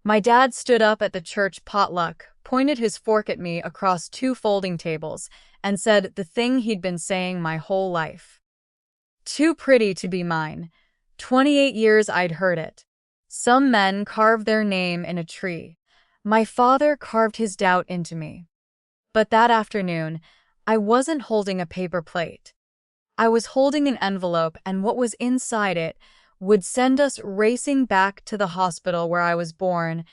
My dad stood up at the church potluck, pointed his fork at me across two folding tables, and said the thing he'd been saying my whole life. Too pretty to be mine. 28 years I'd heard it. Some men carve their name in a tree. My father carved his doubt into me. But that afternoon, I wasn't holding a paper plate. I was holding an envelope, and what was inside it would send us racing back to the hospital where I was born,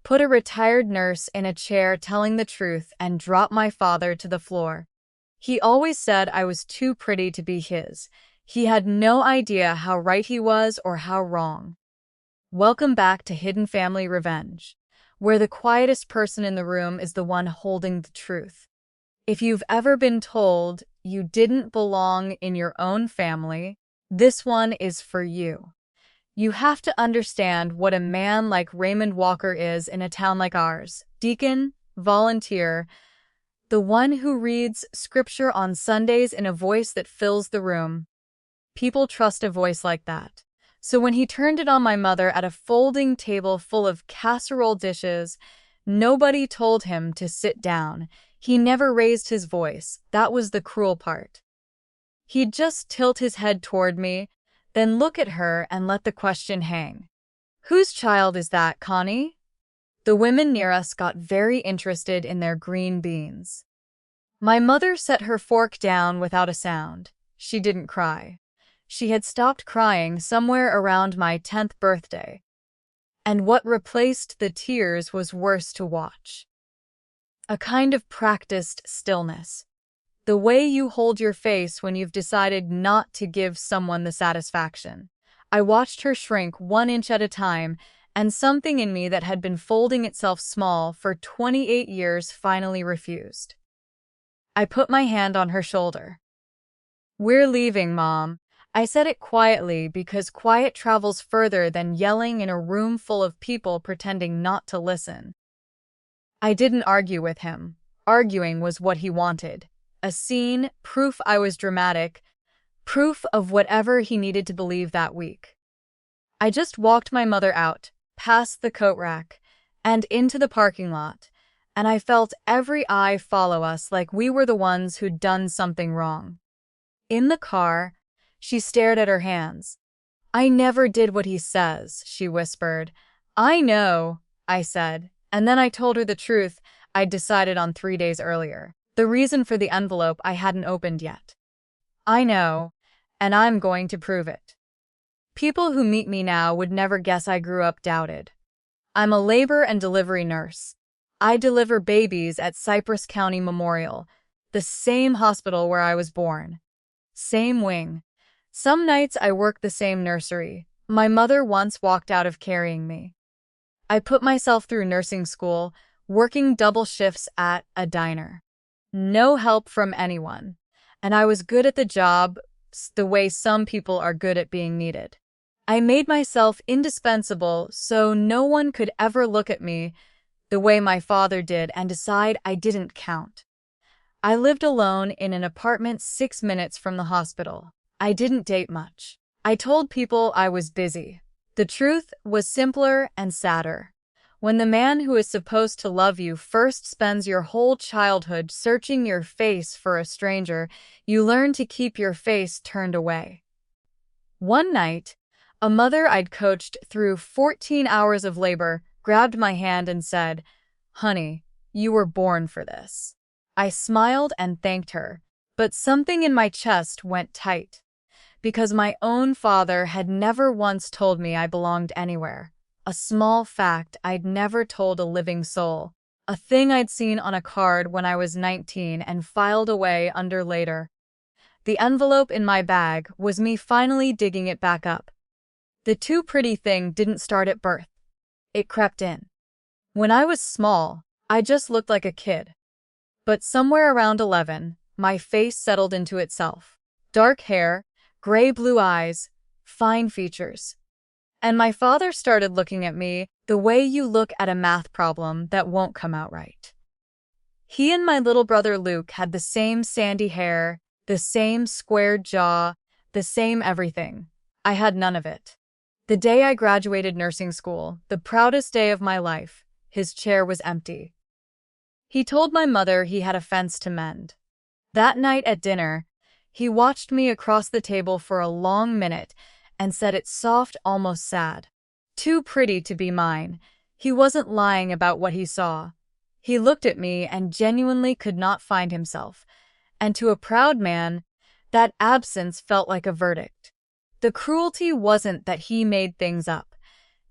put a retired nurse in a chair telling the truth, and drop my father to the floor. He always said I was too pretty to be his. He had no idea how right he was or how wrong. Welcome back to Hidden Family Revenge, where the quietest person in the room is the one holding the truth. If you've ever been told you didn't belong in your own family, this one is for you. You have to understand what a man like Raymond Walker is in a town like ours. Deacon, volunteer, the one who reads scripture on Sundays in a voice that fills the room. People trust a voice like that. So when he turned it on my mother at a folding table full of casserole dishes, nobody told him to sit down. He never raised his voice. That was the cruel part. He'd just tilt his head toward me, then look at her and let the question hang. Whose child is that, Connie? The women near us got very interested in their green beans. My mother set her fork down without a sound. She didn't cry. She had stopped crying somewhere around my 10th birthday. And what replaced the tears was worse to watch. A kind of practiced stillness. The way you hold your face when you've decided not to give someone the satisfaction. I watched her shrink 1 inch at a time, and something in me that had been folding itself small for 28 years finally refused. I put my hand on her shoulder. "We're leaving, Mom." I said it quietly because quiet travels further than yelling in a room full of people pretending not to listen. I didn't argue with him. Arguing was what he wanted. A scene, proof I was dramatic, proof of whatever he needed to believe that week. I just walked my mother out, past the coat rack, and into the parking lot, and I felt every eye follow us like we were the ones who'd done something wrong. In the car, she stared at her hands. "I never did what he says," she whispered. "I know," I said, and then I told her the truth I'd decided on 3 days earlier. The reason for the envelope I hadn't opened yet. "I know, and I'm going to prove it." People who meet me now would never guess I grew up doubted. I'm a labor and delivery nurse. I deliver babies at Cypress County Memorial, the same hospital where I was born. Same wing. Some nights I work the same nursery. My mother once walked out of carrying me. I put myself through nursing school, working double shifts at a diner. No help from anyone. And I was good at the job, the way some people are good at being needed. I made myself indispensable so no one could ever look at me the way my father did and decide I didn't count. I lived alone in an apartment 6 minutes from the hospital. I didn't date much. I told people I was busy. The truth was simpler and sadder. When the man who is supposed to love you first spends your whole childhood searching your face for a stranger, you learn to keep your face turned away. One night, a mother I'd coached through 14 hours of labor grabbed my hand and said, "Honey, you were born for this." I smiled and thanked her, but something in my chest went tight. Because my own father had never once told me I belonged anywhere. A small fact I'd never told a living soul. A thing I'd seen on a card when I was 19 and filed away under later. The envelope in my bag was me finally digging it back up. The too pretty thing didn't start at birth. It crept in. When I was small, I just looked like a kid. But somewhere around 11, my face settled into itself. Dark hair, gray-blue eyes, fine features. And my father started looking at me the way you look at a math problem that won't come out right. He and my little brother Luke had the same sandy hair, the same squared jaw, the same everything. I had none of it. The day I graduated nursing school, the proudest day of my life, his chair was empty. He told my mother he had a fence to mend. That night at dinner, he watched me across the table for a long minute and said it soft, almost sad. Too pretty to be mine. He wasn't lying about what he saw. He looked at me and genuinely could not find himself. And to a proud man, that absence felt like a verdict. The cruelty wasn't that he made things up.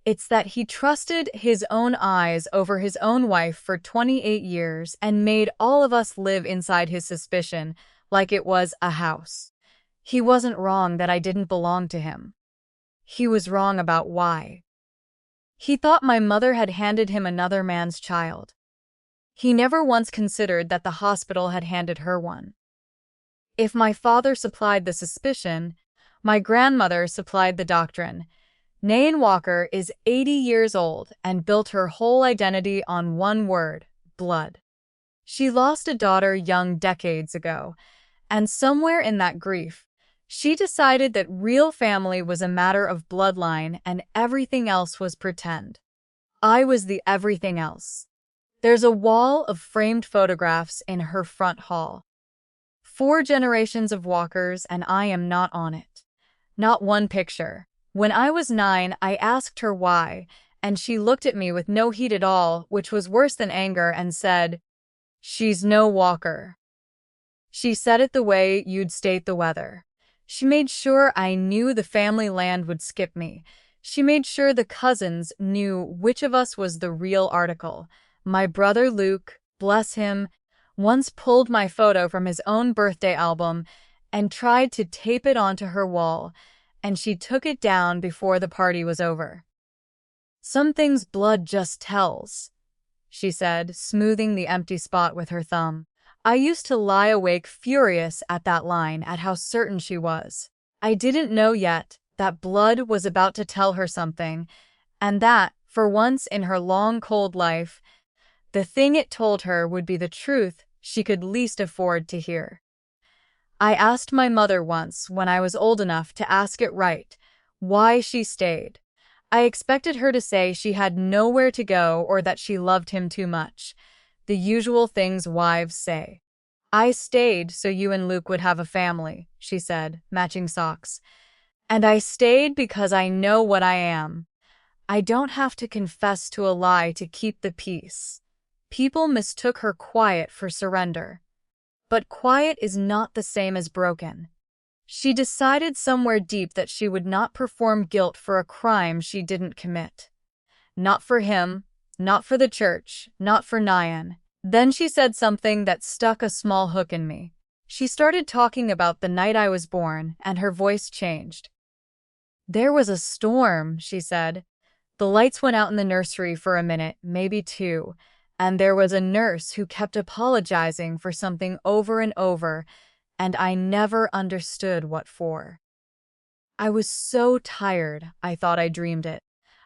It's that he trusted his own eyes over his own wife for 28 years and made all of us live inside his suspicion like it was a house. He wasn't wrong that I didn't belong to him. He was wrong about why. He thought my mother had handed him another man's child. He never once considered that the hospital had handed her one. If my father supplied the suspicion, my grandmother supplied the doctrine. Nayan Walker is 80 years old and built her whole identity on one word: blood. She lost a daughter young decades ago, and somewhere in that grief, she decided that real family was a matter of bloodline and everything else was pretend. I was the everything else. There's a wall of framed photographs in her front hall. 4 generations of Walkers, and I am not on it. Not one picture. When I was 9, I asked her why, and she looked at me with no heat at all, which was worse than anger, and said, "She's no Walker." She said it the way you'd state the weather. She made sure I knew the family land would skip me. She made sure the cousins knew which of us was the real article. My brother Luke, bless him, once pulled my photo from his own birthday album and tried to tape it onto her wall, and she took it down before the party was over. "Some things blood just tells," she said, smoothing the empty spot with her thumb. I used to lie awake furious at that line, at how certain she was. I didn't know yet that blood was about to tell her something, and that, for once in her long, cold life, the thing it told her would be the truth she could least afford to hear. I asked my mother once, when I was old enough to ask it right, why she stayed. I expected her to say she had nowhere to go or that she loved him too much. The usual things wives say. "I stayed so you and Luke would have a family," she said, matching socks. "And I stayed because I know what I am. I don't have to confess to a lie to keep the peace." People mistook her quiet for surrender. But quiet is not the same as broken. She decided somewhere deep that she would not perform guilt for a crime she didn't commit. Not for him, not for the church, not for Nayan. Then she said something that stuck a small hook in me. She started talking about the night I was born, and her voice changed. "There was a storm," she said. "The lights went out in the nursery for a minute, maybe 2, and there was a nurse who kept apologizing for something over and over, and I never understood what for. I was so tired, I thought I dreamed it."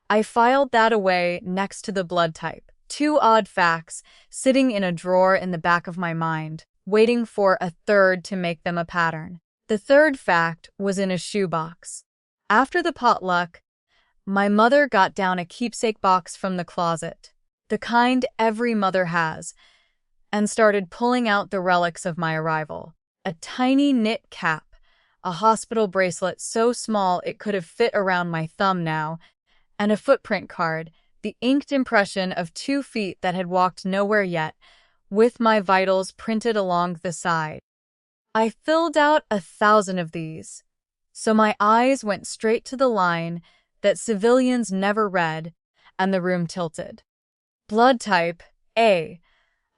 I filed that away next to the blood type. 2 odd facts sitting in a drawer in the back of my mind, waiting for a third to make them a pattern. The third fact was in a shoebox. After the potluck, my mother got down a keepsake box from the closet, the kind every mother has, and started pulling out the relics of my arrival. A tiny knit cap, a hospital bracelet so small it could have fit around my thumb now, and a footprint card, the inked impression of 2 feet that had walked nowhere yet, with my vitals printed along the side. I filled out 1,000 of these, so my eyes went straight to the line that civilians never read, and the room tilted. Blood type, A.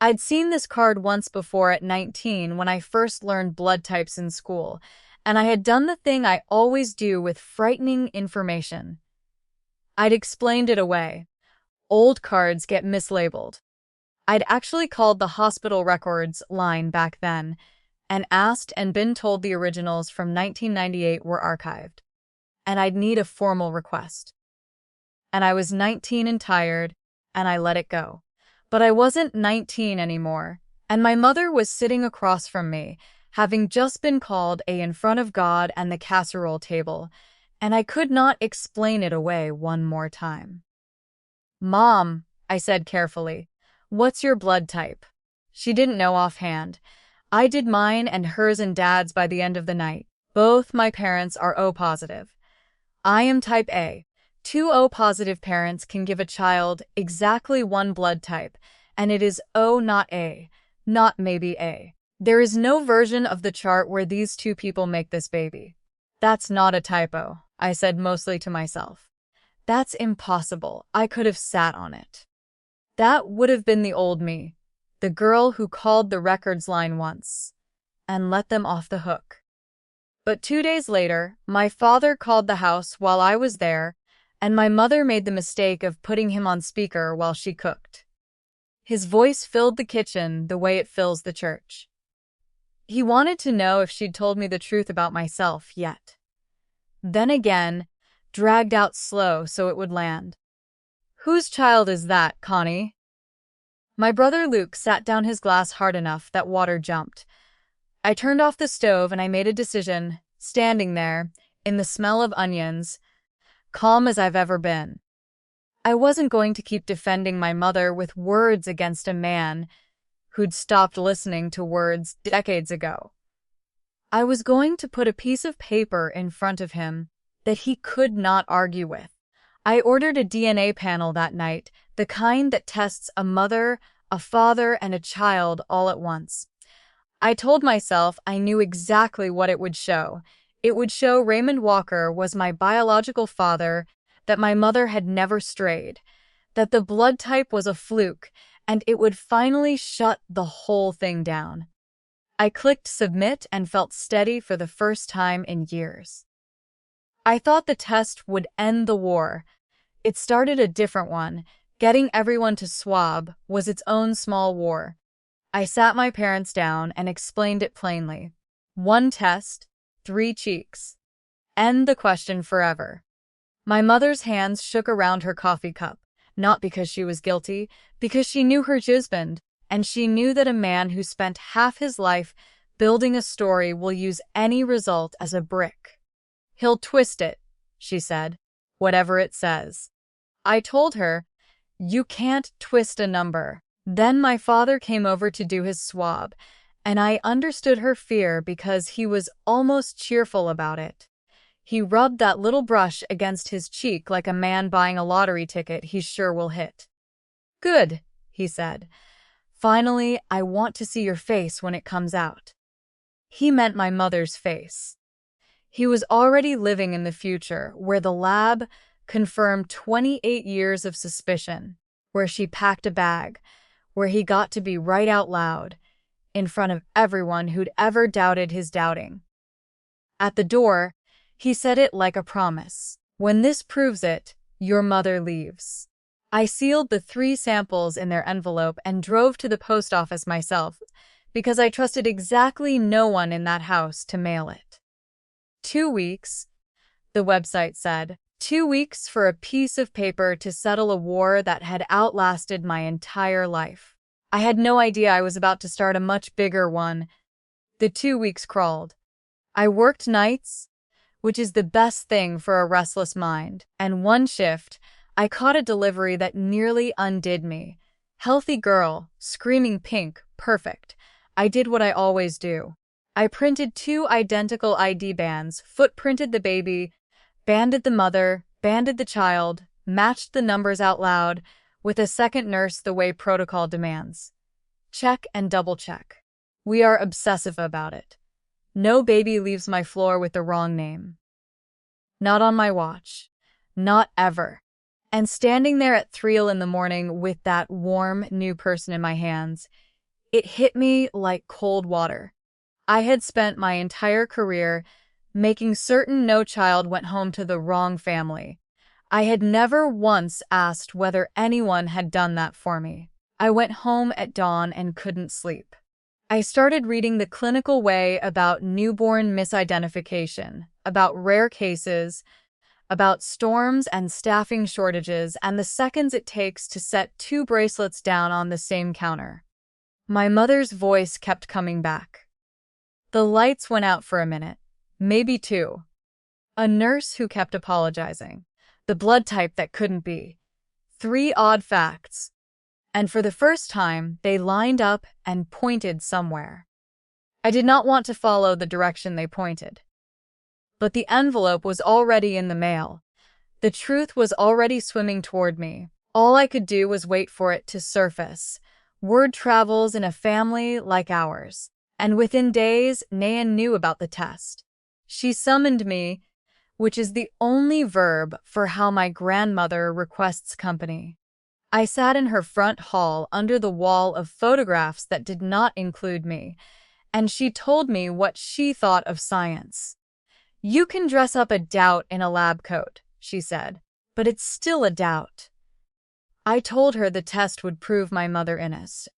I'd seen this card once before at 19 when I first learned blood types in school, and I had done the thing I always do with frightening information. I'd explained it away. Old cards get mislabeled. I'd actually called the hospital records line back then and asked and been told the originals from 1998 were archived, and I'd need a formal request. And I was 19 and tired, and I let it go. But I wasn't 19 anymore, and my mother was sitting across from me, having just been called in front of God and the casserole table, and I could not explain it away one more time. "Mom," I said carefully, "what's your blood type?" She didn't know offhand. I did mine and hers and Dad's by the end of the night. Both my parents are O positive. I am type A. Two O positive parents can give a child exactly one blood type, and it is O, not A, not maybe A. There is no version of the chart where these two people make this baby. That's not a typo, I said mostly to myself. That's impossible. I could have sat on it. That would have been the old me, the girl who called the records line once and let them off the hook. But 2 days later, my father called the house while I was there, and my mother made the mistake of putting him on speaker while she cooked. His voice filled the kitchen the way it fills the church. He wanted to know if she'd told me the truth about myself yet. Then again, dragged out slow so it would land. "Whose child is that, Connie?" My brother Luke sat down his glass hard enough that water jumped. I turned off the stove and I made a decision, standing there, in the smell of onions, calm as I've ever been. I wasn't going to keep defending my mother with words against a man who'd stopped listening to words decades ago. I was going to put a piece of paper in front of him that he could not argue with. I ordered a DNA panel that night, the kind that tests a mother, a father, and a child all at once. I told myself I knew exactly what it would show. It would show Raymond Walker was my biological father, that my mother had never strayed, that the blood type was a fluke, and it would finally shut the whole thing down. I clicked submit and felt steady for the first time in years. I thought the test would end the war. It started a different one. Getting everyone to swab was its own small war. I sat my parents down and explained it plainly. One test, 3 cheeks. End the question forever. My mother's hands shook around her coffee cup, not because she was guilty, because she knew her husband, and she knew that a man who spent half his life building a story will use any result as a brick. "He'll twist it," she said, "whatever it says." I told her, "You can't twist a number." Then my father came over to do his swab, and I understood her fear because he was almost cheerful about it. He rubbed that little brush against his cheek like a man buying a lottery ticket he's sure will hit. "Good," he said. "Finally, I want to see your face when it comes out." He meant my mother's face. He was already living in the future, where the lab confirmed 28 years of suspicion, where she packed a bag, where he got to be right out loud, in front of everyone who'd ever doubted his doubting. At the door, he said it like a promise. "When this proves it, your mother leaves." I sealed the 3 samples in their envelope and drove to the post office myself, because I trusted exactly no one in that house to mail it. 2 weeks, the website said. 2 weeks for a piece of paper to settle a war that had outlasted my entire life. I had no idea I was about to start a much bigger one. The 2 weeks crawled. I worked nights, which is the best thing for a restless mind, and one shift, I caught a delivery that nearly undid me. Healthy girl, screaming pink, perfect. I did what I always do. I printed 2 identical ID bands, footprinted the baby, banded the mother, banded the child, matched the numbers out loud, with a second nurse the way protocol demands. Check and double check. We are obsessive about it. No baby leaves my floor with the wrong name. Not on my watch. Not ever. And standing there at 3 in the morning with that warm, new person in my hands, it hit me like cold water. I had spent my entire career making certain no child went home to the wrong family. I had never once asked whether anyone had done that for me. I went home at dawn and couldn't sleep. I started reading The Clinical Way about newborn misidentification, about rare cases, about storms and staffing shortages, and the seconds it takes to set 2 bracelets down on the same counter. My mother's voice kept coming back. The lights went out for a minute, maybe 2. A nurse who kept apologizing. The blood type that couldn't be. 3 odd facts. And for the first time, they lined up and pointed somewhere. I did not want to follow the direction they pointed. But the envelope was already in the mail. The truth was already swimming toward me. All I could do was wait for it to surface. Word travels in a family like ours. And within days, Nayan knew about the test. She summoned me, which is the only verb for how my grandmother requests company. I sat in her front hall under the wall of photographs that did not include me, and she told me what she thought of science. "You can dress up a doubt in a lab coat," she said, "but it's still a doubt." I told her the test would prove my mother innocent.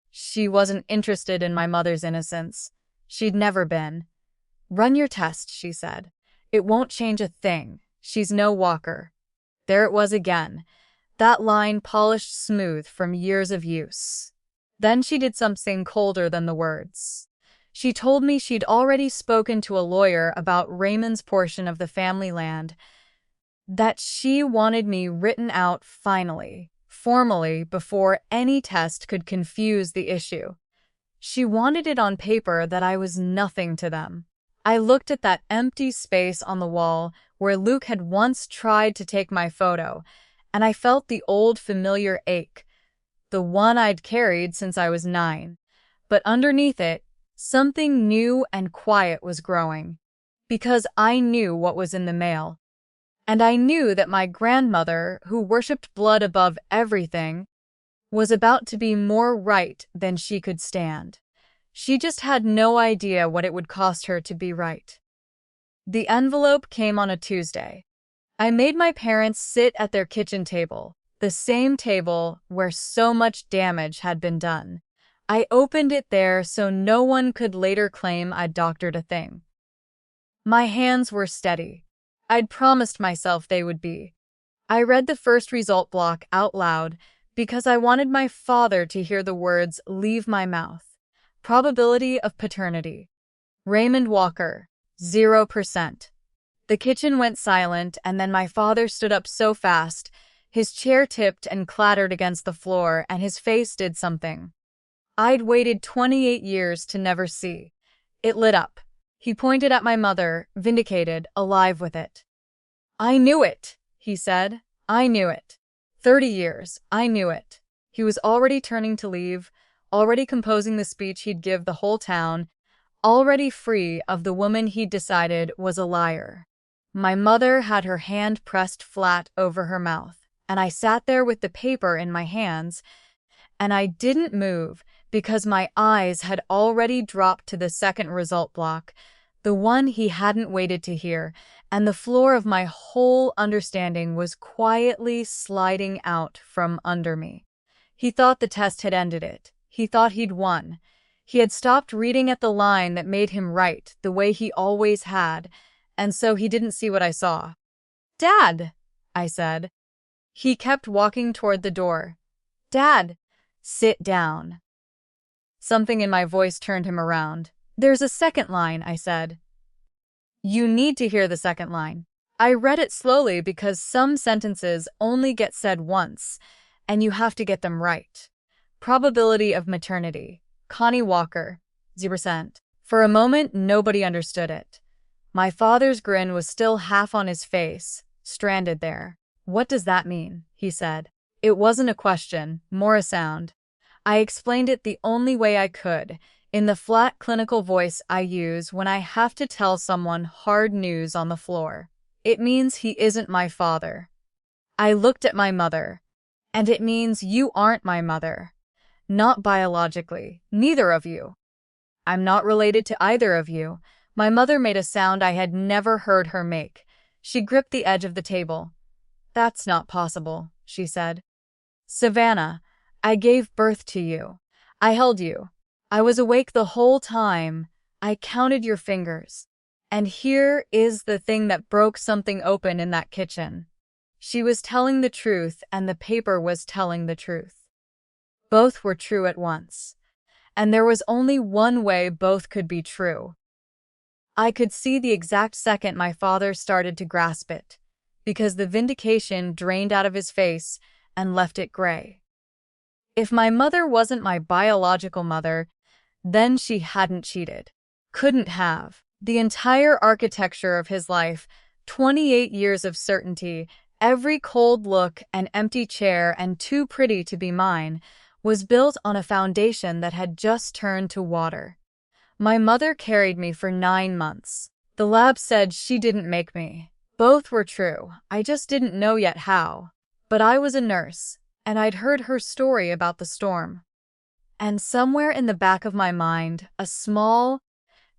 She wasn't interested in my mother's innocence. She'd never been. "Run your test," she said. "It won't change a thing. She's no walker." There it was again, that line polished smooth from years of use. Then she did something colder than the words. She told me she'd already spoken to a lawyer about Raymond's portion of the family land, that she wanted me written out finally, formally, before any test could confuse the issue. She wanted it on paper that I was nothing to them. I looked at that empty space on the wall where Luke had once tried to take my photo, and I felt the old familiar ache, the one I'd carried since I was 9. But underneath it, something new and quiet was growing, because I knew what was in the mail. And I knew that my grandmother, who worshipped blood above everything, was about to be more right than she could stand. She just had no idea what it would cost her to be right. The envelope came on a Tuesday. I made my parents sit at their kitchen table, the same table where so much damage had been done. I opened it there so no one could later claim I'd doctored a thing. My hands were steady. I'd promised myself they would be. I read the first result block out loud because I wanted my father to hear the words leave my mouth. Probability of paternity. Raymond Walker, 0%. The kitchen went silent, and then my father stood up so fast, his chair tipped and clattered against the floor, and his face did something I'd waited 28 years to never see. It lit up. He pointed at my mother, vindicated, alive with it. "I knew it," he said. "I knew it. 30 years, I knew it." He was already turning to leave, already composing the speech he'd give the whole town, already free of the woman he'd decided was a liar. My mother had her hand pressed flat over her mouth, and I sat there with the paper in my hands, and I didn't move because my eyes had already dropped to the second result block, the one he hadn't waited to hear, and the floor of my whole understanding was quietly sliding out from under me. He thought the test had ended it. He thought he'd won. He had stopped reading at the line that made him right, the way he always had, and so he didn't see what I saw. "Dad," I said. He kept walking toward the door. "Dad, sit down." Something in my voice turned him around. "There's a second line," I said. "You need to hear the second line." I read it slowly because some sentences only get said once, and you have to get them right. Probability of maternity. Connie Walker, 0%. For a moment, nobody understood it. My father's grin was still half on his face, stranded there. "What does that mean?" he said. It wasn't a question, more a sound. I explained it the only way I could, in the flat clinical voice I use when I have to tell someone hard news on the floor. "It means he isn't my father." I looked at my mother. "And it means you aren't my mother. Not biologically, neither of you." "I'm not related to either of you." My mother made a sound I had never heard her make. She gripped the edge of the table. "That's not possible," she said. "Savannah, I gave birth to you. I held you. I was awake the whole time. I counted your fingers. And here is the thing that broke something open in that kitchen." She was telling the truth, and the paper was telling the truth. Both were true at once. And there was only one way both could be true. I could see the exact second my father started to grasp it, because the vindication drained out of his face and left it gray. If my mother wasn't my biological mother, then she hadn't cheated. Couldn't have. The entire architecture of his life, 28 years of certainty, every cold look, an empty chair, and too pretty to be mine, was built on a foundation that had just turned to water. My mother carried me for 9 months. The lab said she didn't make me. Both were true. I just didn't know yet how. But I was a nurse, and I'd heard her story about the storm. And somewhere in the back of my mind, a small,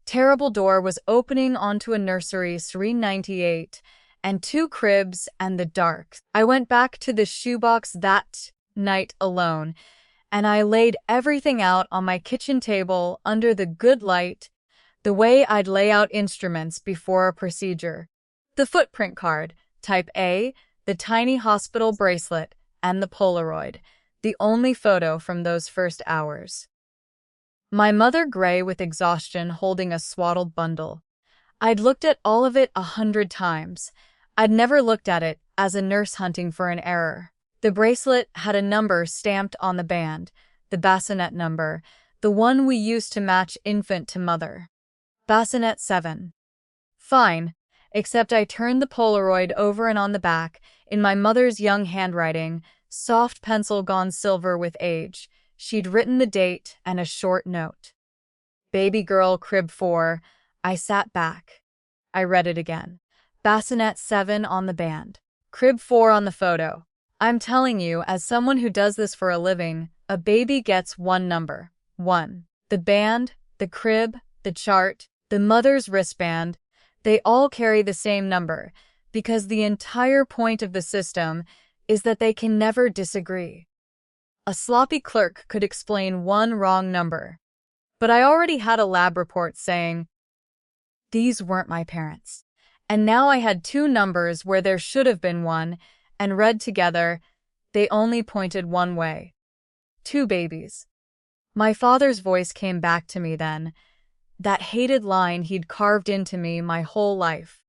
terrible door was opening onto a nursery, 398, and 2 cribs and the dark. I went back to the shoebox that night alone, and I laid everything out on my kitchen table under the good light, the way I'd lay out instruments before a procedure. The footprint card, type A, the tiny hospital bracelet, and the Polaroid, the only photo from those first hours. My mother gray with exhaustion holding a swaddled bundle. I'd looked at all of it 100 times. I'd never looked at it as a nurse hunting for an error. The bracelet had a number stamped on the band, the bassinet number, the one we used to match infant to mother. Bassinet 7. Fine, except I turned the Polaroid over and on the back, in my mother's young handwriting, soft pencil gone silver with age, she'd written the date and a short note. Baby girl, crib 4. I sat back. I read it again. Bassinet 7 on the band. Crib 4 on the photo. I'm telling you, as someone who does this for a living, a baby gets one number. 1. The band, the crib, the chart, the mother's wristband, they all carry the same number, because the entire point of the system is that they can never disagree. A sloppy clerk could explain one wrong number. But I already had a lab report saying, these weren't my parents. And now I had 2 numbers where there should have been 1, and read together, they only pointed one way. 2 babies. My father's voice came back to me then, that hated line he'd carved into me my whole life.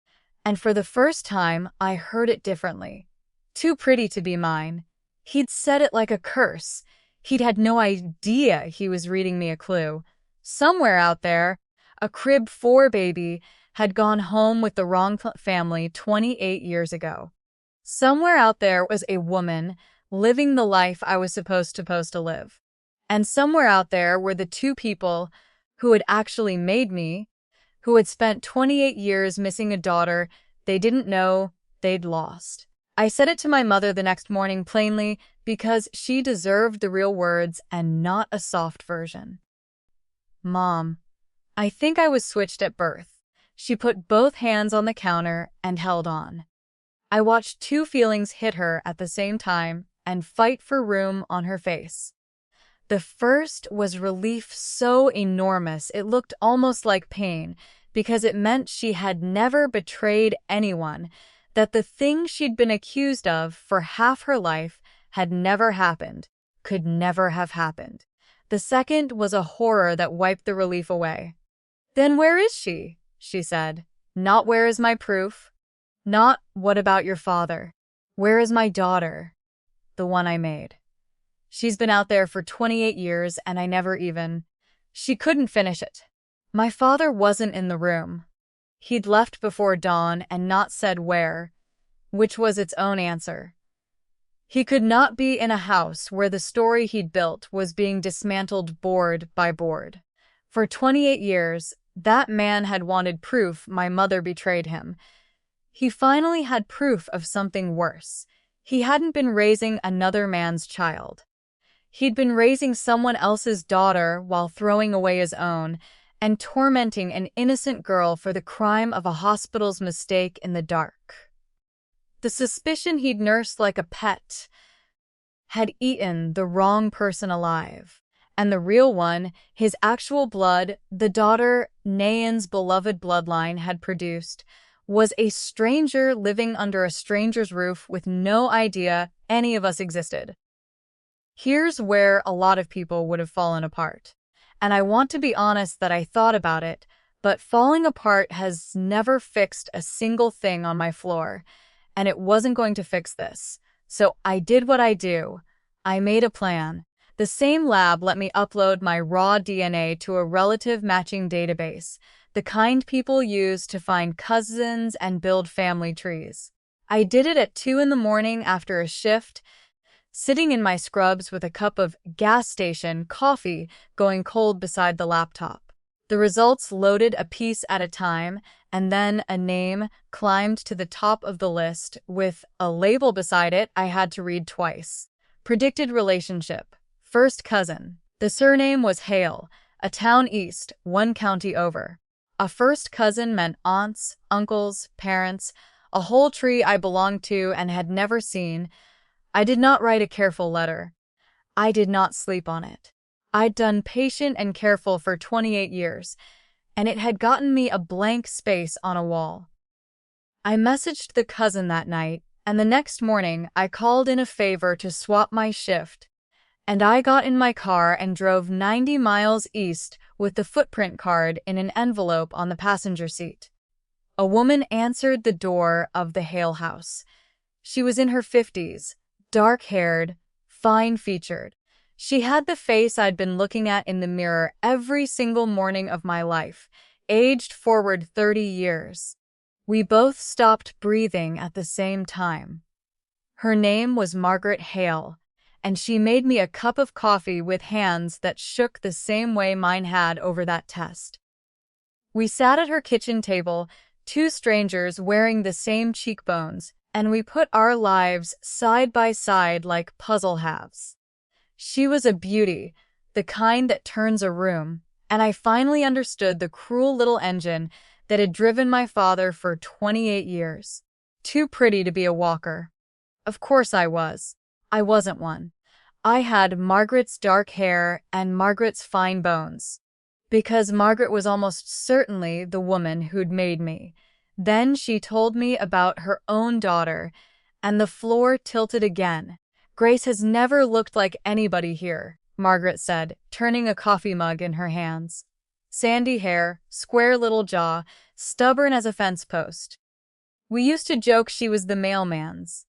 And for the first time, I heard it differently. Too pretty to be mine. He'd said it like a curse. He'd had no idea he was reading me a clue. Somewhere out there, a crib 4 baby had gone home with the wrong family 28 years ago. Somewhere out there was a woman living the life I was supposed to live. And somewhere out there were the 2 people who had actually made me, who had spent 28 years missing a daughter they didn't know they'd lost. I said it to my mother the next morning plainly because she deserved the real words and not a soft version. Mom, I think I was switched at birth. She put both hands on the counter and held on. I watched 2 feelings hit her at the same time and fight for room on her face. The first was relief so enormous it looked almost like pain, because it meant she had never betrayed anyone, that the thing she'd been accused of for half her life had never happened, could never have happened. The second was a horror that wiped the relief away. Then where is she? She said. Not where is my proof? Not what about your father? Where is my daughter? The one I made. She's been out there for 28 years and I never even... She couldn't finish it. My father wasn't in the room. He'd left before dawn and not said where, which was its own answer. He could not be in a house where the story he'd built was being dismantled board by board. For 28 years, that man had wanted proof my mother betrayed him. He finally had proof of something worse. He hadn't been raising another man's child. He'd been raising someone else's daughter while throwing away his own and tormenting an innocent girl for the crime of a hospital's mistake in the dark. The suspicion he'd nursed like a pet had eaten the wrong person alive. And the real one, his actual blood, the daughter Nayan's beloved bloodline had produced, was a stranger living under a stranger's roof with no idea any of us existed. Here's where a lot of people would have fallen apart. And I want to be honest that I thought about it, but falling apart has never fixed a single thing on my floor, and it wasn't going to fix this. So I did what I do. I made a plan. The same lab let me upload my raw DNA to a relative matching database, the kind people use to find cousins and build family trees. I did it at 2 in the morning after a shift, sitting in my scrubs with a cup of gas station coffee going cold beside the laptop. The results loaded a piece at a time, and then a name climbed to the top of the list with a label beside it I had to read twice. Predicted relationship. First cousin. The surname was Hale, a town east, 1 county over. A first cousin meant aunts, uncles, parents, a whole tree I belonged to and had never seen. I did not write a careful letter. I did not sleep on it. I'd done patient and careful for 28 years, and it had gotten me a blank space on a wall. I messaged the cousin that night, and the next morning I called in a favor to swap my shift, and I got in my car and drove 90 miles east with the footprint card in an envelope on the passenger seat. A woman answered the door of the Hale house. She was in her 50s, dark-haired, fine-featured. She had the face I'd been looking at in the mirror every single morning of my life, aged forward 30 years. We both stopped breathing at the same time. Her name was Margaret Hale, and she made me a cup of coffee with hands that shook the same way mine had over that test. We sat at her kitchen table, 2 strangers wearing the same cheekbones, and we put our lives side by side like puzzle halves. She was a beauty, the kind that turns a room, and I finally understood the cruel little engine that had driven my father for 28 years. Too pretty to be a walker. Of course I was. I wasn't one. I had Margaret's dark hair and Margaret's fine bones. Because Margaret was almost certainly the woman who'd made me. Then she told me about her own daughter, and the floor tilted again. Grace has never looked like anybody here, Margaret said, turning a coffee mug in her hands. Sandy hair, square little jaw, stubborn as a fence post. We used to joke she was the mailman's.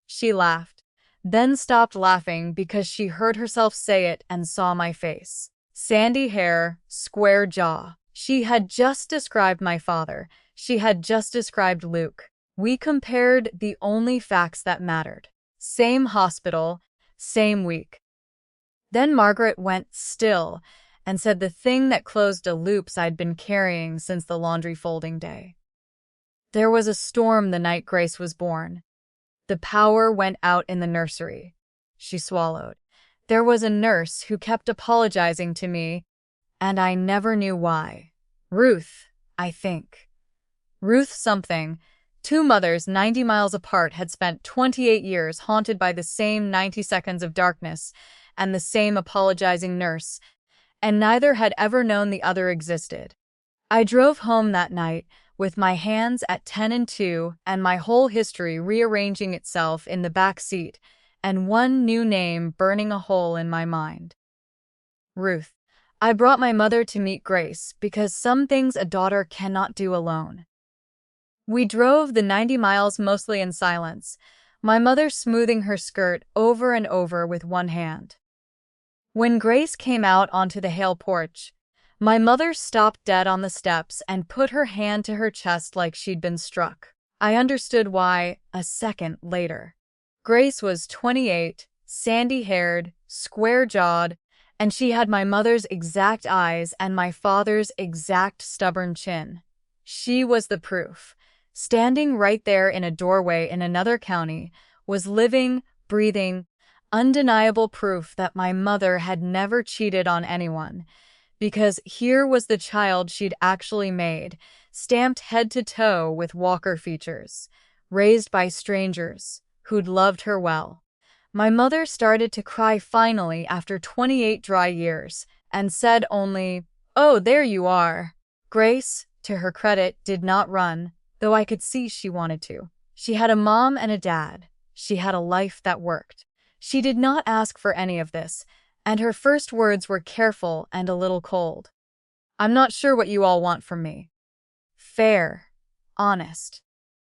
She laughed, then stopped laughing because she heard herself say it and saw my face. Sandy hair, square jaw. She had just described my father. She had just described Luke. We compared the only facts that mattered. Same hospital, same week. Then Margaret went still and said the thing that closed a loop I'd been carrying since the laundry folding day. There was a storm the night Grace was born. The power went out in the nursery. She swallowed. There was a nurse who kept apologizing to me, and I never knew why. Ruth, I think. Ruth something. 2 mothers 90 miles apart had spent 28 years haunted by the same 90 seconds of darkness and the same apologizing nurse, and neither had ever known the other existed. I drove home that night with my hands at 10 and 2 and my whole history rearranging itself in the back seat and one new name burning a hole in my mind. Ruth. I brought my mother to meet Grace because some things a daughter cannot do alone. We drove the 90 miles mostly in silence, my mother smoothing her skirt over and over with one hand. When Grace came out onto the Hale porch, my mother stopped dead on the steps and put her hand to her chest like she'd been struck. I understood why a second later. Grace was 28, sandy-haired, square-jawed, and she had my mother's exact eyes and my father's exact stubborn chin. She was the proof. Standing right there in a doorway in another county was living, breathing, undeniable proof that my mother had never cheated on anyone, because here was the child she'd actually made, stamped head to toe with Walker features, raised by strangers who'd loved her well. My mother started to cry finally after 28 dry years and said only, "Oh, there you are." Grace, to her credit, did not run, though I could see she wanted to. She had a mom and a dad. She had a life that worked. She did not ask for any of this, and her first words were careful and a little cold. I'm not sure what you all want from me. Fair. Honest.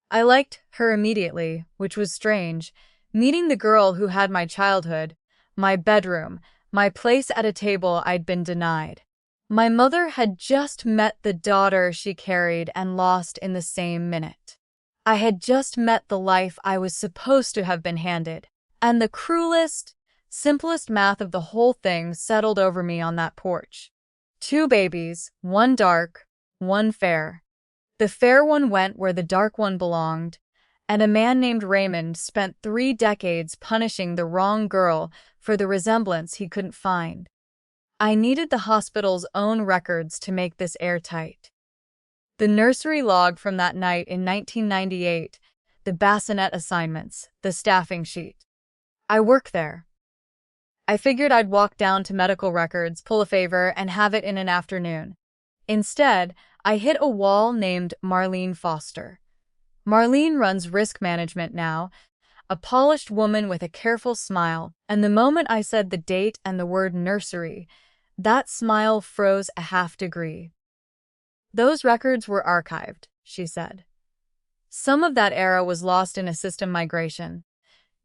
I liked her immediately, which was strange. Meeting the girl who had my childhood, my bedroom, my place at a table I'd been denied. My mother had just met the daughter she carried and lost in the same minute. I had just met the life I was supposed to have been handed. And the cruelest, simplest math of the whole thing settled over me on that porch. 2 babies, one dark, one fair. The fair one went where the dark one belonged, and a man named Raymond spent 3 decades punishing the wrong girl for the resemblance he couldn't find. I needed the hospital's own records to make this airtight. The nursery log from that night in 1998, the bassinet assignments, the staffing sheet. I work there. I figured I'd walk down to medical records, pull a favor, and have it in an afternoon. Instead, I hit a wall named Marlene Foster. Marlene runs risk management now, a polished woman with a careful smile, and the moment I said the date and the word nursery, that smile froze a half degree. Those records were archived, she said. Some of that era was lost in a system migration.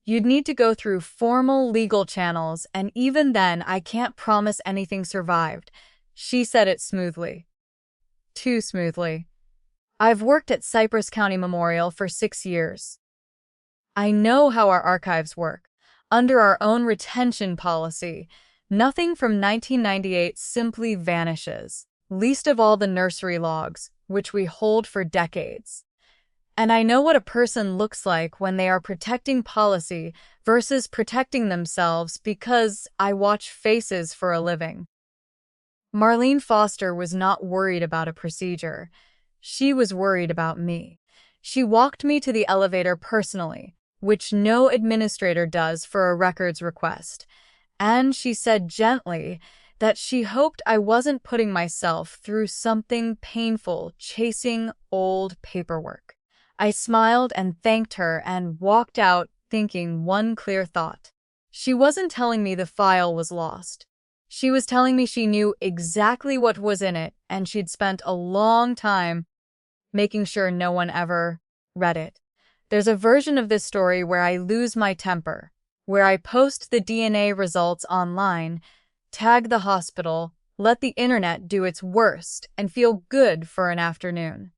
You'd need to go through formal legal channels, and even then I can't promise anything survived. She said it smoothly. Too smoothly. I've worked at Cypress County Memorial for 6 years. I know how our archives work. Under our own retention policy, nothing from 1998 simply vanishes, least of all the nursery logs, which we hold for decades. And I know what a person looks like when they are protecting policy versus protecting themselves because I watch faces for a living. Marlene Foster was not worried about a procedure. She was worried about me. She walked me to the elevator personally, which no administrator does for a records request. And she said gently that she hoped I wasn't putting myself through something painful chasing old paperwork. I smiled and thanked her and walked out thinking one clear thought. She wasn't telling me the file was lost. She was telling me she knew exactly what was in it, and she'd spent a long time making sure no one ever read it. There's a version of this story where I lose my temper, where I post the DNA results online, tag the hospital, let the internet do its worst, and feel good for an afternoon.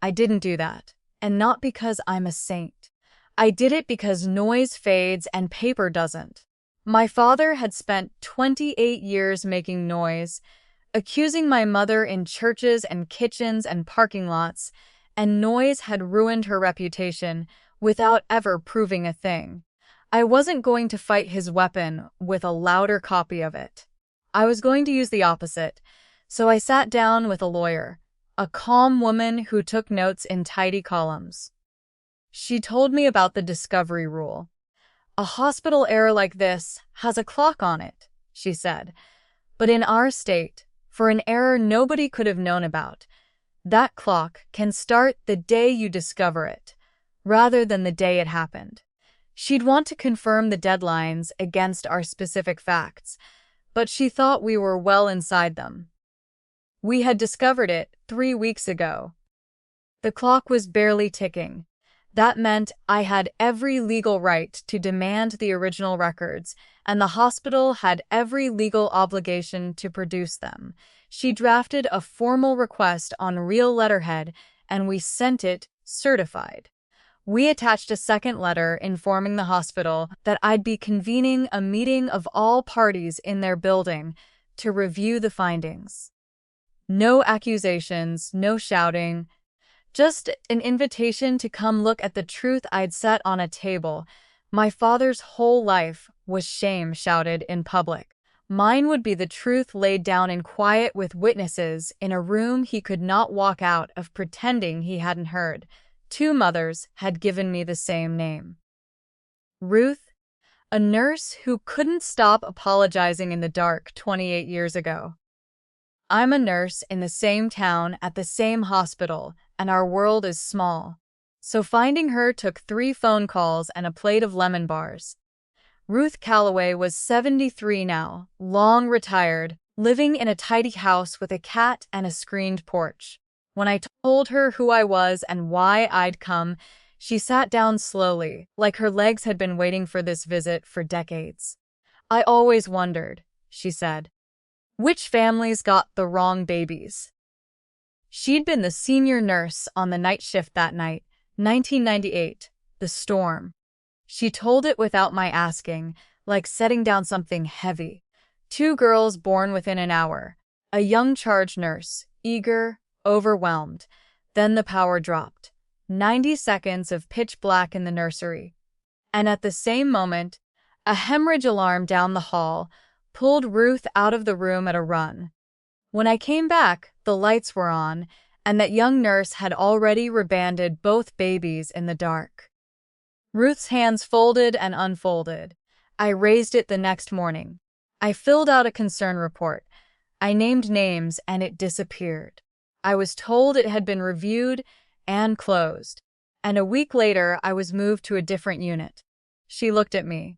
I didn't do that, and not because I'm a saint. I did it because noise fades and paper doesn't. My father had spent 28 years making noise, accusing my mother in churches and kitchens and parking lots, and noise had ruined her reputation without ever proving a thing. I wasn't going to fight his weapon with a louder copy of it. I was going to use the opposite, so I sat down with a lawyer, a calm woman who took notes in tidy columns. She told me about the discovery rule. A hospital error like this has a clock on it, she said. But in our state, for an error nobody could have known about, that clock can start the day you discover it, rather than the day it happened. She'd want to confirm the deadlines against our specific facts, but she thought we were well inside them. We had discovered it 3 weeks ago. The clock was barely ticking. That meant I had every legal right to demand the original records, and the hospital had every legal obligation to produce them. She drafted a formal request on real letterhead, and we sent it certified. We attached a second letter informing the hospital that I'd be convening a meeting of all parties in their building to review the findings. No accusations, no shouting, just an invitation to come look at the truth I'd set on a table. My father's whole life was shame shouted in public. Mine would be the truth laid down in quiet with witnesses in a room he could not walk out of pretending he hadn't heard. 2 mothers had given me the same name. Ruth, a nurse who couldn't stop apologizing in the dark 28 years ago. I'm a nurse in the same town at the same hospital, and our world is small. So finding her took 3 phone calls and a plate of lemon bars. Ruth Calloway was 73 now, long retired, living in a tidy house with a cat and a screened porch. When I told her who I was and why I'd come, she sat down slowly, like her legs had been waiting for this visit for decades. I always wondered, she said, which families got the wrong babies. She'd been the senior nurse on the night shift that night, 1998, the storm. She told it without my asking, like setting down something heavy. 2 girls born within an hour. A young charge nurse, eager, overwhelmed. Then the power dropped. 90 seconds of pitch black in the nursery. And at the same moment, a hemorrhage alarm down the hall pulled Ruth out of the room at a run. When I came back, the lights were on, and that young nurse had already rebanded both babies in the dark. Ruth's hands folded and unfolded. I raised it the next morning. I filled out a concern report. I named names and it disappeared. I was told it had been reviewed and closed. And a week later, I was moved to a different unit. She looked at me.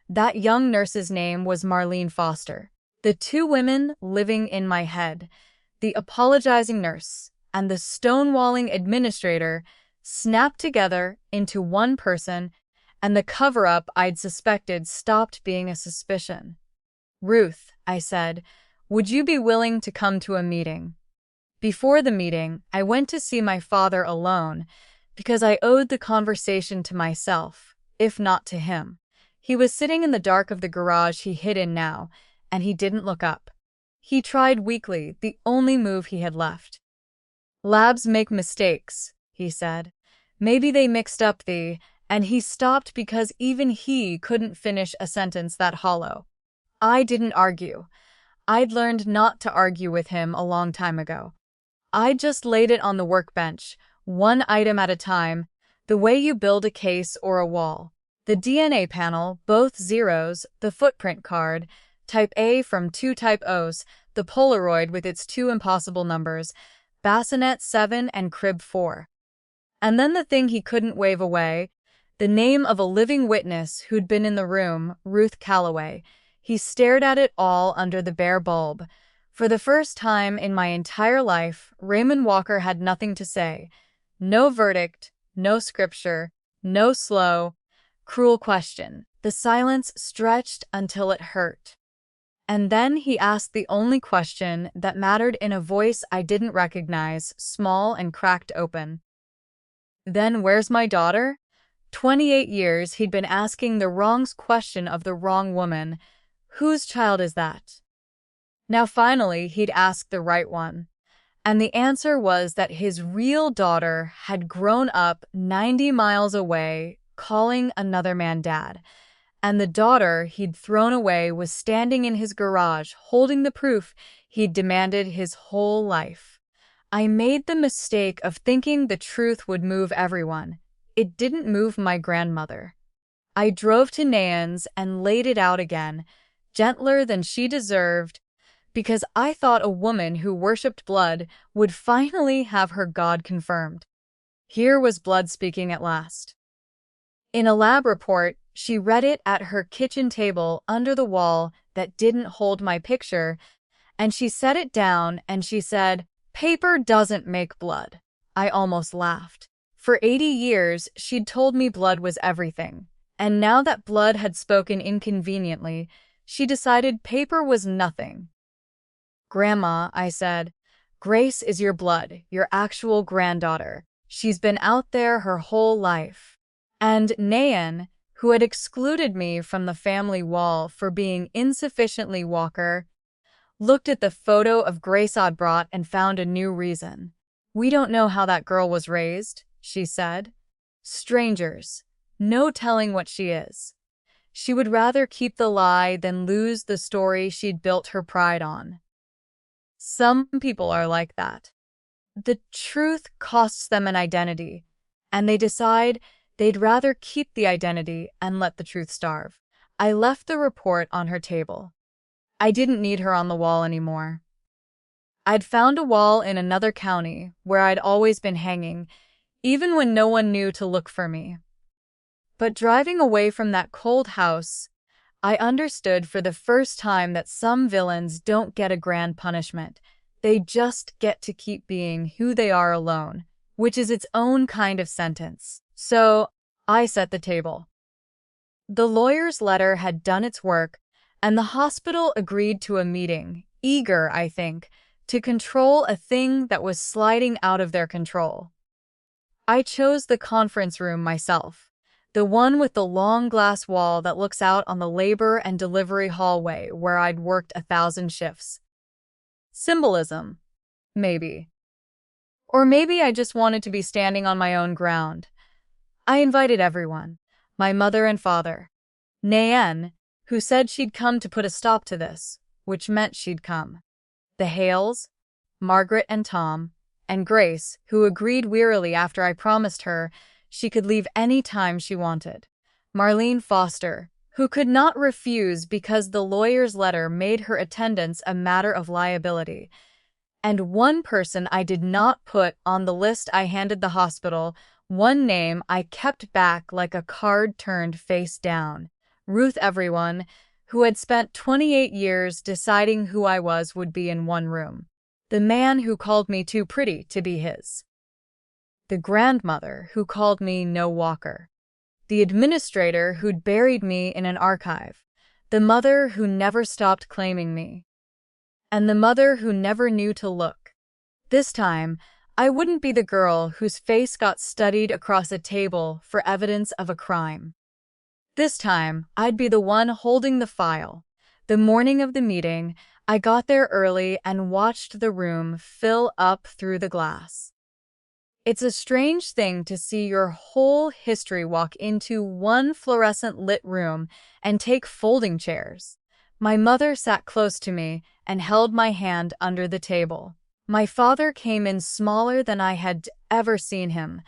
That young nurse's name was Marlene Foster. The 2 women living in my head, the apologizing nurse and the stonewalling administrator, snapped together into one person, and the cover-up I'd suspected stopped being a suspicion. Ruth, I said, would you be willing to come to a meeting? Before the meeting, I went to see my father alone because I owed the conversation to myself, if not to him. He was sitting in the dark of the garage he hid in now, and he didn't look up. He tried weakly, the only move he had left. Labs make mistakes, he said. Maybe they mixed up the, and he stopped because even he couldn't finish a sentence that hollow. I didn't argue. I'd learned not to argue with him a long time ago. I just laid it on the workbench, one item at a time, the way you build a case or a wall. The DNA panel, both zeros, the footprint card, type A from 2 type O's, the Polaroid with its 2 impossible numbers, bassinet 7 and crib 4. And then the thing he couldn't wave away, the name of a living witness who'd been in the room, Ruth Calloway. He stared at it all under the bare bulb. For the first time in my entire life, Raymond Walker had nothing to say. No verdict, no scripture, no slow, cruel question. The silence stretched until it hurt. And then he asked the only question that mattered in a voice I didn't recognize, small and cracked open. Then where's my daughter? 28 years he'd been asking the wrong question of the wrong woman. Whose child is that? Now finally he'd asked the right one. And the answer was that his real daughter had grown up 90 miles away, calling another man dad. And the daughter he'd thrown away was standing in his garage, holding the proof he'd demanded his whole life. I made the mistake of thinking the truth would move everyone. It didn't move my grandmother. I drove to Nayan's and laid it out again, gentler than she deserved, because I thought a woman who worshipped blood would finally have her God confirmed. Here was blood speaking at last. In a lab report, she read it at her kitchen table under the wall that didn't hold my picture, and she set it down and she said, "Paper doesn't make blood." I almost laughed. For 80 years, she'd told me blood was everything, and now that blood had spoken inconveniently, she decided paper was nothing. "Grandma," I said, "Grace is your blood, your actual granddaughter. She's been out there her whole life." And Nayan, who had excluded me from the family wall for being insufficiently Walker, looked at the photo of Grace I'd brought and found a new reason. "We don't know how that girl was raised," she said. "Strangers. No telling what she is." She would rather keep the lie than lose the story she'd built her pride on. Some people are like that. The truth costs them an identity, and they decide they'd rather keep the identity and let the truth starve. I left the report on her table. I didn't need her on the wall anymore. I'd found a wall in another county where I'd always been hanging, even when no one knew to look for me. But driving away from that cold house, I understood for the first time that some villains don't get a grand punishment. They just get to keep being who they are alone, which is its own kind of sentence. So, I set the table. The lawyer's letter had done its work, and the hospital agreed to a meeting, eager, I think, to control a thing that was sliding out of their control. I chose the conference room myself, the one with the long glass wall that looks out on the labor and delivery hallway where I'd worked 1,000 shifts. Symbolism, maybe. Or maybe I just wanted to be standing on my own ground. I invited everyone, my mother and father. Nayen, who said she'd come to put a stop to this, which meant she'd come. The Hales, Margaret and Tom, and Grace, who agreed wearily after I promised her she could leave any time she wanted. Marlene Foster, who could not refuse because the lawyer's letter made her attendance a matter of liability. And one person I did not put on the list I handed the hospital, one name I kept back like a card turned face down. Ruth Everyone, who had spent 28 years deciding who I was, would be in one room. The man who called me too pretty to be his. The grandmother who called me no walker. The administrator who'd buried me in an archive. The mother who never stopped claiming me. And the mother who never knew to look. This time, I wouldn't be the girl whose face got studied across a table for evidence of a crime. This time, I'd be the one holding the file. The morning of the meeting, I got there early and watched the room fill up through the glass. It's a strange thing to see your whole history walk into one fluorescent lit room and take folding chairs. My mother sat close to me and held my hand under the table. My father came in smaller than I had ever seen him,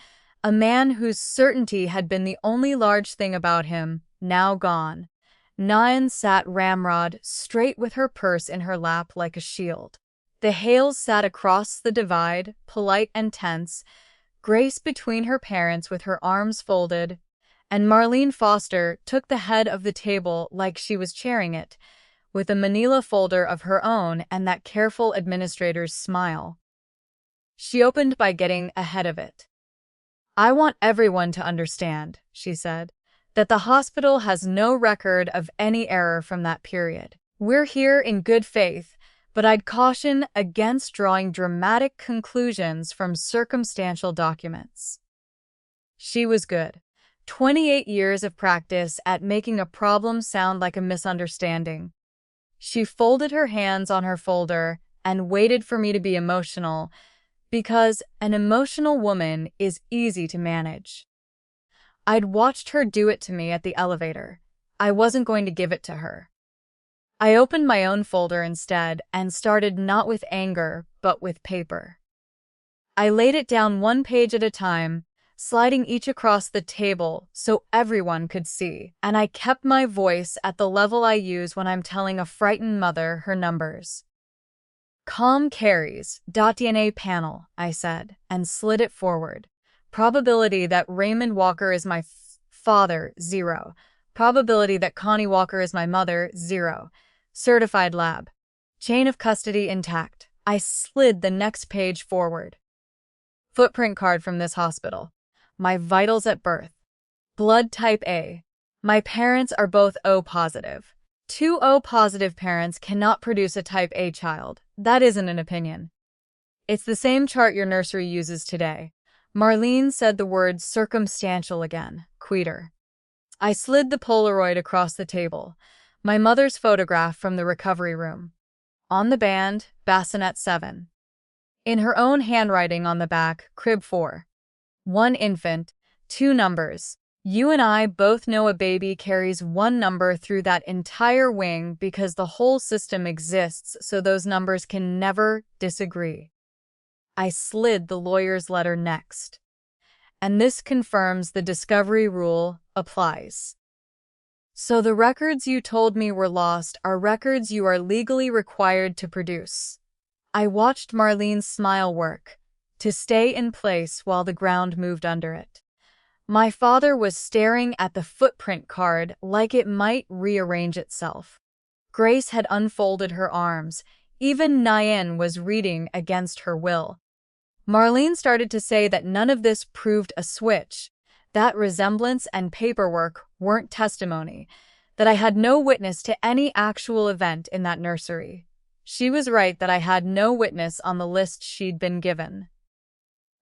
a man whose certainty had been the only large thing about him, now gone. Nayen sat ramrod straight with her purse in her lap like a shield. The Hales sat across the divide, polite and tense, Grace between her parents with her arms folded, and Marlene Foster took the head of the table like she was chairing it, with a manila folder of her own and that careful administrator's smile. She opened by getting ahead of it. "I want everyone to understand," she said, "that the hospital has no record of any error from that period. We're here in good faith, but I'd caution against drawing dramatic conclusions from circumstantial documents." She was good. 28 years of practice at making a problem sound like a misunderstanding. She folded her hands on her folder and waited for me to be emotional, because an emotional woman is easy to manage. I'd watched her do it to me at the elevator. I wasn't going to give it to her. I opened my own folder instead and started not with anger, but with paper. I laid it down one page at a time, sliding each across the table so everyone could see, and I kept my voice at the level I use when I'm telling a frightened mother her numbers. "Com carries, .dna panel," I said, and slid it forward. "Probability that Raymond Walker is my father, 0. Probability that Connie Walker is my mother, 0. Certified lab. Chain of custody intact." I slid the next page forward. "Footprint card from this hospital. My vitals at birth. Blood type A. My parents are both O positive. 2 O positive parents cannot produce a type A child. That isn't an opinion. It's the same chart your nursery uses today." Marlene said the word circumstantial again. Queter. I slid the Polaroid across the table. My mother's photograph from the recovery room. On the band, bassinet 7. In her own handwriting on the back, crib 4. 1 infant, 2 numbers. You and I both know a baby carries 1 number through that entire wing because the whole system exists so those numbers can never disagree. I slid the lawyer's letter next. "And this confirms the discovery rule applies. So the records you told me were lost are records you are legally required to produce." I watched Marlene's smile work, to stay in place while the ground moved under it. My father was staring at the footprint card like it might rearrange itself. Grace had unfolded her arms. Even Nyan was reading against her will. Marlene started to say that none of this proved a switch, that resemblance and paperwork weren't testimony, that I had no witness to any actual event in that nursery. She was right that I had no witness on the list she'd been given.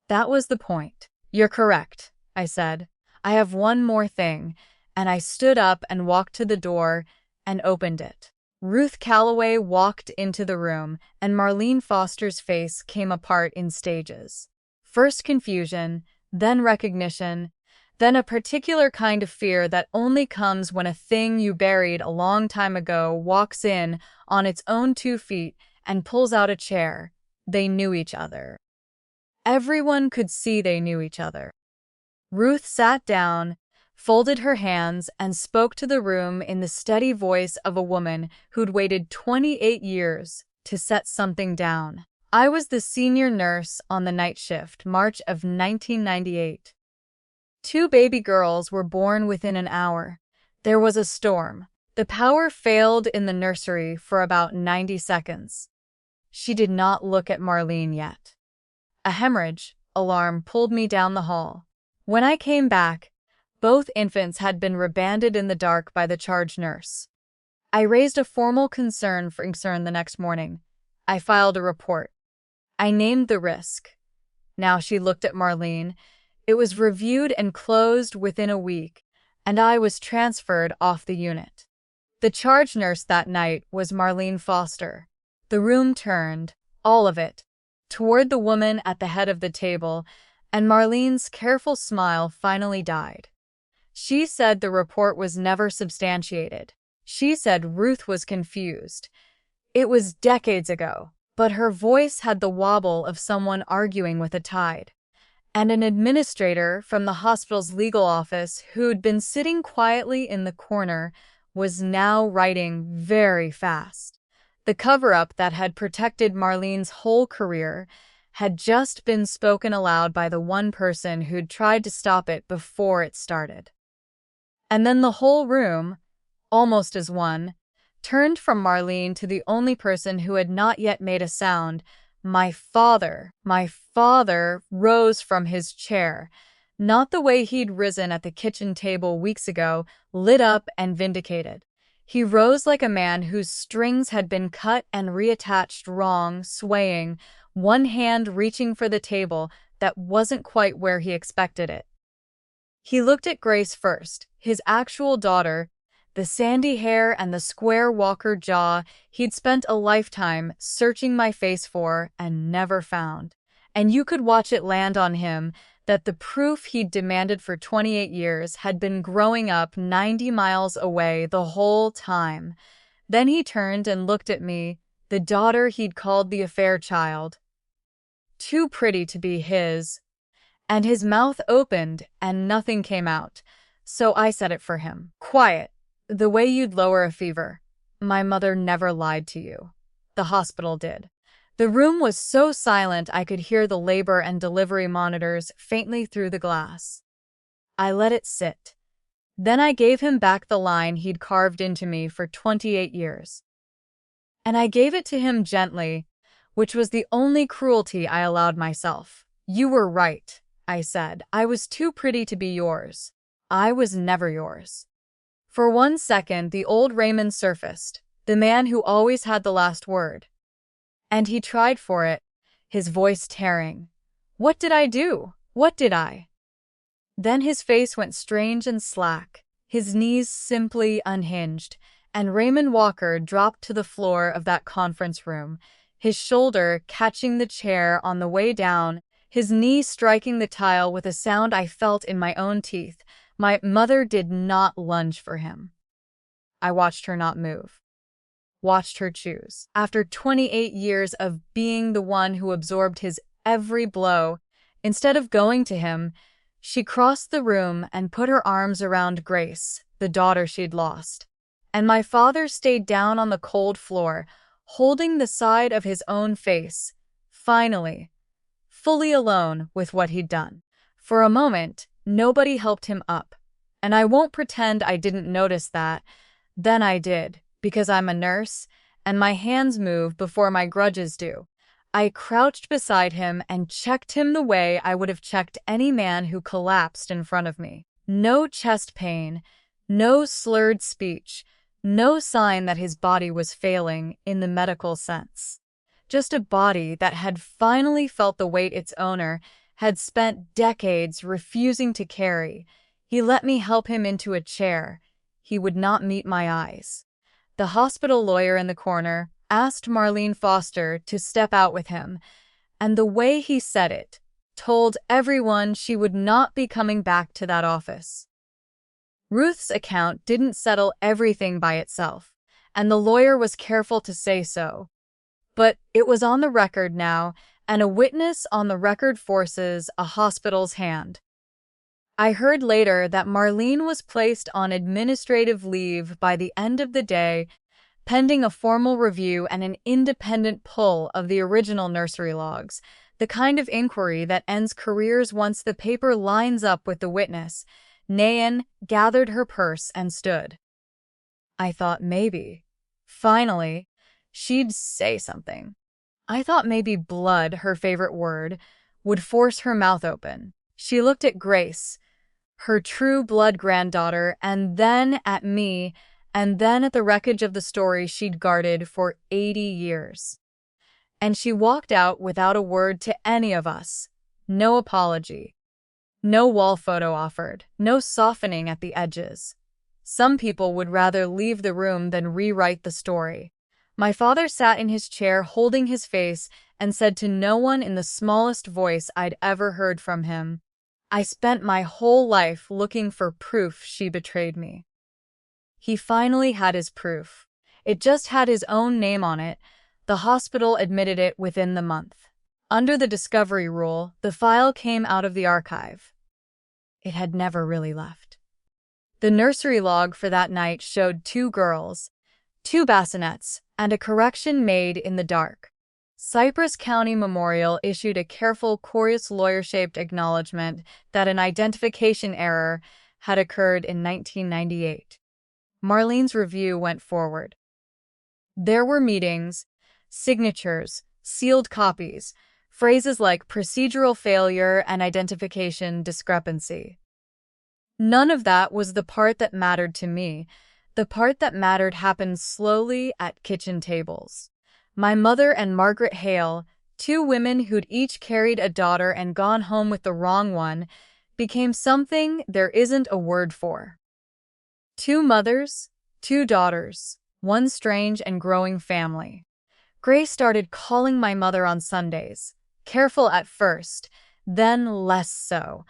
That was the point. You're correct, I said. I have one more thing, and I stood up and walked to the door and opened it. Ruth Calloway walked into the room, and Marlene Foster's face came apart in stages. First confusion, then recognition, then a particular kind of fear that only comes when a thing you buried a long time ago walks in on its own 2 feet and pulls out a chair. They knew each other. Everyone could see they knew each other. Ruth sat down, folded her hands, and spoke to the room in the steady voice of a woman who'd waited 28 years to set something down. I was the senior nurse on the night shift, March of 1998. 2 baby girls were born within an hour. There was a storm. The power failed in the nursery for about 90 seconds. She did not look at Marlene yet. A hemorrhage alarm pulled me down the hall. When I came back, both infants had been rebanded in the dark by the charge nurse. I raised a formal concern the next morning. I filed a report. I named the risk. Now she looked at Marlene. It was reviewed and closed within a week, and I was transferred off the unit. The charge nurse that night was Marlene Foster. The room turned, all of it, toward the woman at the head of the table, and Marlene's careful smile finally died. She said the report was never substantiated. She said Ruth was confused. It was decades ago, but her voice had the wobble of someone arguing with a tide. And an administrator from the hospital's legal office who'd been sitting quietly in the corner was now writing very fast. The cover-up that had protected Marlene's whole career had just been spoken aloud by the one person who'd tried to stop it before it started. And then the whole room, almost as one, turned from Marlene to the only person who had not yet made a sound. My father rose from his chair, not the way he'd risen at the kitchen table weeks ago, lit up and vindicated. He rose like a man whose strings had been cut and reattached wrong, swaying, one hand reaching for the table that wasn't quite where he expected it. He looked at Grace first, his actual daughter, the sandy hair and the square Walker jaw he'd spent a lifetime searching my face for and never found. And you could watch it land on him that the proof he'd demanded for 28 years had been growing up 90 miles away the whole time. Then he turned and looked at me, the daughter he'd called the affair child. Too pretty to be his. And his mouth opened and nothing came out, so I said it for him. Quiet. The way you'd lower a fever. My mother never lied to you. The hospital did. The room was so silent I could hear the labor and delivery monitors faintly through the glass. I let it sit. Then I gave him back the line he'd carved into me for 28 years. And I gave it to him gently, which was the only cruelty I allowed myself. You were right, I said. I was too pretty to be yours. I was never yours. For 1 second, the old Raymond surfaced, the man who always had the last word. And he tried for it, his voice tearing. What did I do? What did I? Then his face went strange and slack, his knees simply unhinged, and Raymond Walker dropped to the floor of that conference room, his shoulder catching the chair on the way down, his knee striking the tile with a sound I felt in my own teeth. My mother did not lunge for him. I watched her not move. Watched her choose. After 28 years of being the one who absorbed his every blow, instead of going to him, she crossed the room and put her arms around Grace, the daughter she'd lost. And my father stayed down on the cold floor, holding the side of his own face, finally, fully alone with what he'd done. For a moment, Nobody helped him up. And I won't pretend I didn't notice that. Then I did, because I'm a nurse, and my hands move before my grudges do. I crouched beside him and checked him the way I would have checked any man who collapsed in front of me. No chest pain, no slurred speech, no sign that his body was failing in the medical sense. Just a body that had finally felt the weight its owner had spent decades refusing to carry. He let me help him into a chair. He would not meet my eyes. The hospital lawyer in the corner asked Marlene Foster to step out with him, and the way he said it told everyone she would not be coming back to that office. Ruth's account didn't settle everything by itself, and the lawyer was careful to say so. But it was on the record now, and a witness on the record forces a hospital's hand. I heard later that Marlene was placed on administrative leave by the end of the day, pending a formal review and an independent pull of the original nursery logs, the kind of inquiry that ends careers once the paper lines up with the witness. Nayan gathered her purse and stood. I thought maybe, finally, she'd say something. I thought maybe blood, her favorite word, would force her mouth open. She looked at Grace, her true blood granddaughter, and then at me, and then at the wreckage of the story she'd guarded for 80 years. And she walked out without a word to any of us. No apology. No wall photo offered. No softening at the edges. Some people would rather leave the room than rewrite the story. My father sat in his chair holding his face and said to no one in the smallest voice I'd ever heard from him, "I spent my whole life looking for proof she betrayed me." He finally had his proof. It just had his own name on it. The hospital admitted it within the month. Under the discovery rule, the file came out of the archive. It had never really left. The nursery log for that night showed 2 girls, 2 bassinets, and a correction made in the dark. Cypress County Memorial issued a careful, curious lawyer-shaped acknowledgement that an identification error had occurred in 1998. Marlene's review went forward. There were meetings, signatures, sealed copies, phrases like procedural failure and identification discrepancy. None of that was the part that mattered to me. The part that mattered happened slowly at kitchen tables. My mother and Margaret Hale, 2 women who'd each carried a daughter and gone home with the wrong one, became something there isn't a word for. 2 mothers, 2 daughters, one strange and growing family. Grace started calling my mother on Sundays, careful at first, then less so.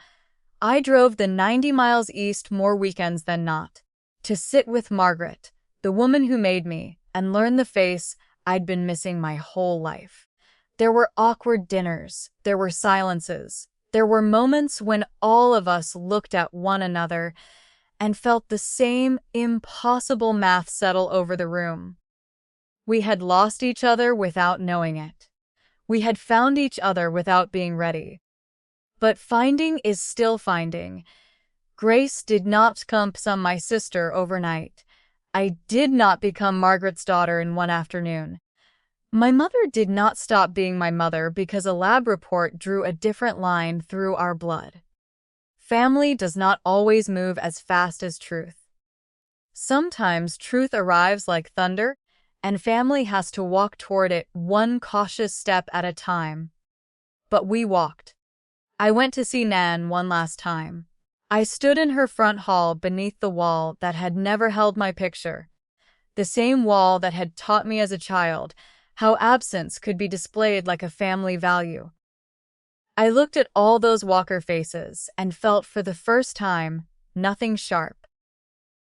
I drove the 90 miles east more weekends than not, to sit with Margaret, the woman who made me, and learn the face I'd been missing my whole life. There were awkward dinners, there were silences, there were moments when all of us looked at one another and felt the same impossible math settle over the room. We had lost each other without knowing it. We had found each other without being ready. But finding is still finding. Grace did not become my sister overnight. I did not become Margaret's daughter in one afternoon. My mother did not stop being my mother because a lab report drew a different line through our blood. Family does not always move as fast as truth. Sometimes truth arrives like thunder, and family has to walk toward it one cautious step at a time. But we walked. I went to see Nan one last time. I stood in her front hall beneath the wall that had never held my picture, the same wall that had taught me as a child how absence could be displayed like a family value. I looked at all those Walker faces and felt for the first time nothing sharp.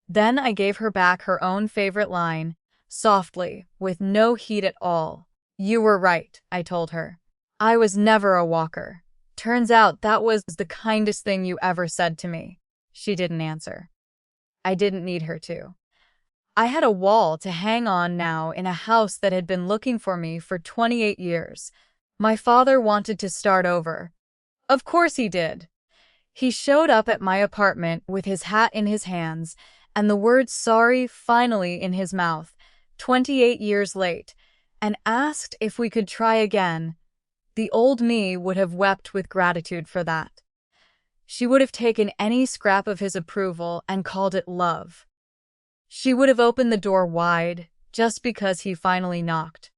Then I gave her back her own favorite line, softly, with no heat at all. "You were right," I told her. "I was never a Walker. Turns out that was the kindest thing you ever said to me." She didn't answer. I didn't need her to. I had a wall to hang on now in a house that had been looking for me for 28 years. My father wanted to start over. Of course he did. He showed up at my apartment with his hat in his hands and the word sorry finally in his mouth, 28 years late, and asked if we could try again. The old me would have wept with gratitude for that. She would have taken any scrap of his approval and called it love. She would have opened the door wide just because he finally knocked.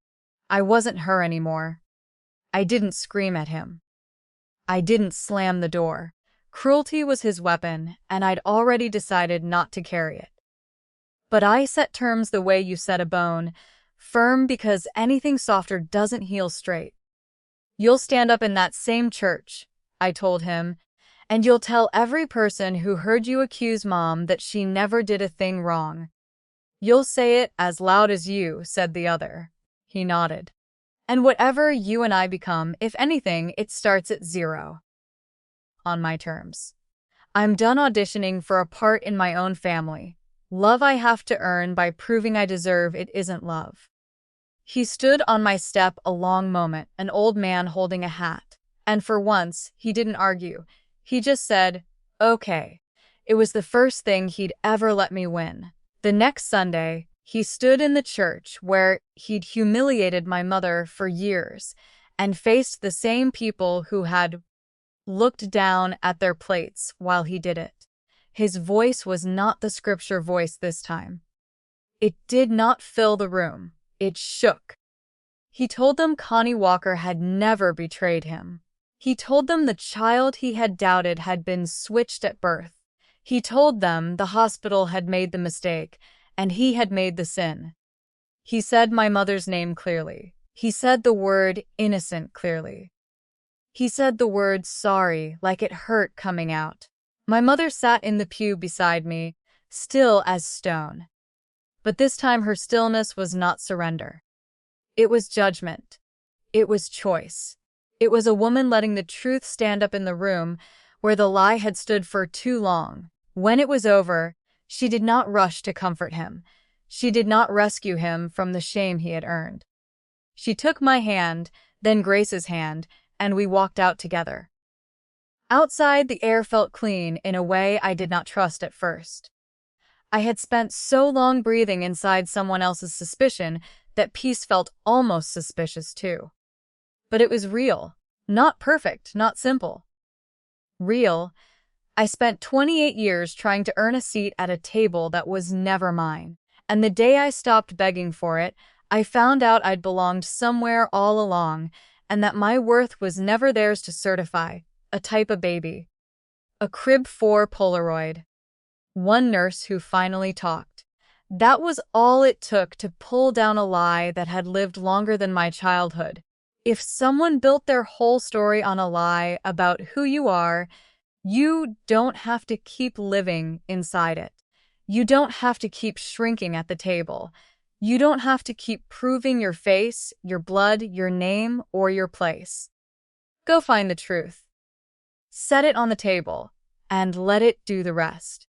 I wasn't her anymore. I didn't scream at him. I didn't slam the door. Cruelty was his weapon, and I'd already decided not to carry it. But I set terms the way you set a bone, firm because anything softer doesn't heal straight. You'll stand up in that same church, I told him, and you'll tell every person who heard you accuse Mom that she never did a thing wrong. You'll say it as loud as you, said the other. He nodded. And whatever you and I become, if anything, it starts at 0. On my terms. I'm done auditioning for a part in my own family. Love I have to earn by proving I deserve it isn't love. He stood on my step a long moment, an old man holding a hat. And for once, he didn't argue. He just said, okay. It was the first thing he'd ever let me win. The next Sunday, he stood in the church where he'd humiliated my mother for years and faced the same people who had looked down at their plates while he did it. His voice was not the scripture voice this time. It did not fill the room. It shook. He told them Connie Walker had never betrayed him. He told them the child he had doubted had been switched at birth. He told them the hospital had made the mistake, and he had made the sin. He said my mother's name clearly. He said the word innocent clearly. He said the word sorry like it hurt coming out. My mother sat in the pew beside me, still as stone. But this time her stillness was not surrender. It was judgment. It was choice. It was a woman letting the truth stand up in the room where the lie had stood for too long. When it was over, she did not rush to comfort him. She did not rescue him from the shame he had earned. She took my hand, then Grace's hand, and we walked out together. Outside, the air felt clean in a way I did not trust at first. I had spent so long breathing inside someone else's suspicion that peace felt almost suspicious too. But it was real, not perfect, not simple. Real. I spent 28 years trying to earn a seat at a table that was never mine, and the day I stopped begging for it, I found out I'd belonged somewhere all along, and that my worth was never theirs to certify. A type of baby. A crib 4 Polaroid. One nurse who finally talked. That was all it took to pull down a lie that had lived longer than my childhood. If someone built their whole story on a lie about who you are, you don't have to keep living inside it. You don't have to keep shrinking at the table. You don't have to keep proving your face, your blood, your name, or your place. Go find the truth. Set it on the table, and let it do the rest.